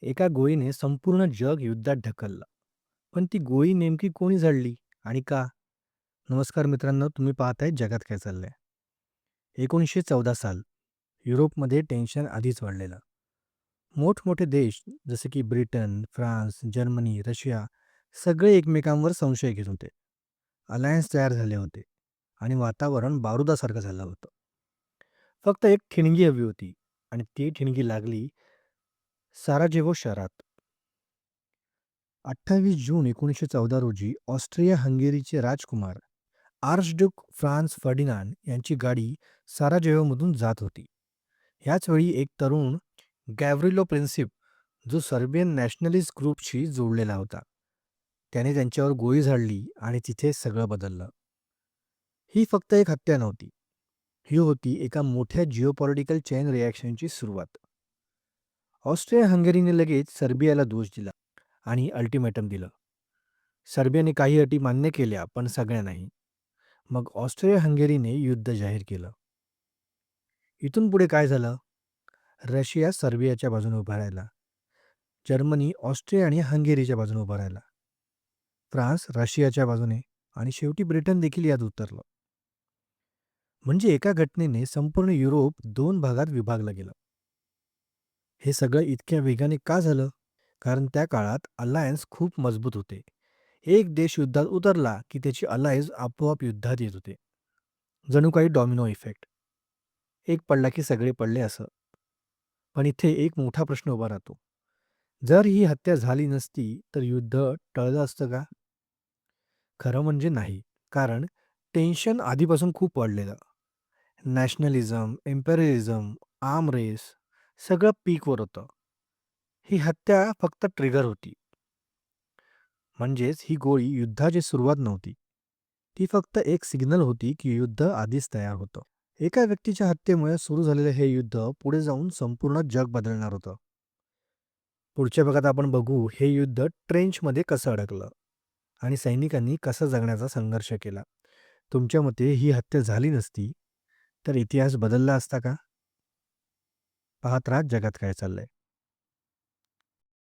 एका गोळीने संपूर्ण जग युद्धात ढकललं. पण ती गोळी नेमकी कोणी झाडली आणि का? नमस्कार मित्रांनो, तुम्ही पाहताय जगात काय चाललंय. 1914 साल. युरोपमध्ये टेन्शन आधीच वाढलेलं. मोठमोठे देश जसे की ब्रिटन, फ्रान्स, जर्मनी, रशिया सगळे एकमेकांवर संशय घेत होते. अलायन्स तयार झाले होते आणि वातावरण बारुदासारखं झालं होतं. फक्त एक ठिणगी हवी होती आणि ती ठिणगी लागली साराजेव्हो शहरात. 28 जून 1914 रोजी ऑस्ट्रिया हंगेरीचे राजकुमार आर्चड्यूक फ्रान्स फर्डिनांड यांची गाडी साराजेव्होमधून जात होती. ह्याच वेळी एक तरुण गॅव्रिलो प्रिन्सिप जो सर्बियन नॅशनलिस्ट ग्रुपशी जोडलेला होता. त्याने त्यांच्यावर गोळी झाडली आणि तिथे सगळं बदललं. ही फक्त एक हत्या नव्हती. ही होती एका मोठ्या जिओपॉलिटिकल चेन रिॲक्शनची सुरुवात. ऑस्ट्रिया हंगेरीने लगेच सर्बियाला दोष दिला आणि अल्टिमेटम दिलं. सर्बियाने काही अटी मान्य केल्या, पण सगळ्या नाही. मग ऑस्ट्रिया हंगेरीने युद्ध जाहीर केलं. इथून पुढे काय झालं? रशिया सर्बियाच्या बाजूने उभा राहिला. जर्मनी ऑस्ट्रिया आणि हंगेरीच्या बाजूने उभा राहिला. फ्रान्स रशियाच्या बाजूने आणि शेवटी ब्रिटन देखील यात उतरलं. म्हणजे एका घटनेने संपूर्ण युरोप दोन भागात विभागलं गेलं. हे सगळं इतक्या वेगाने का झालं? कारण त्या काळात अलायन्स खूप मजबूत होते. एक देश युद्धात उतरला की त्याची अलायन्स आपोआप युद्धात येत होते. जणू काही डॉमिनो इफेक्ट. एक पडला की सगळे पडले असं. पण इथे एक मोठा प्रश्न उभा राहतो. जर ही हत्या झाली नसती तर युद्ध टळलं असतं का? खरं म्हणजे नाही. कारण टेन्शन आधीपासून खूप वाढलेलं. नॅशनलिझम, इम्पेरियलिझम, आर्म रेस सगळं पीकवर होतं. ही हत्या फक्त ट्रिगर होती. म्हणजेच ही गोळी युद्धाची सुरुवात नव्हती. ती फक्त एक सिग्नल होती की युद्ध आधीच तयार होतं. एका व्यक्तीच्या हत्येमुळे सुरू झालेलं हे युद्ध पुढे जाऊन संपूर्ण जग बदलणार होतं. पुढच्या भागात आपण बघू हे युद्ध ट्रेंचमध्ये कसं अडकलं आणि सैनिकांनी कसा जगण्याचा संघर्ष केला. तुमच्या मते ही हत्या झाली नसती तर इतिहास बदलला असता का? पाहत राहा जगात काय चाललंय.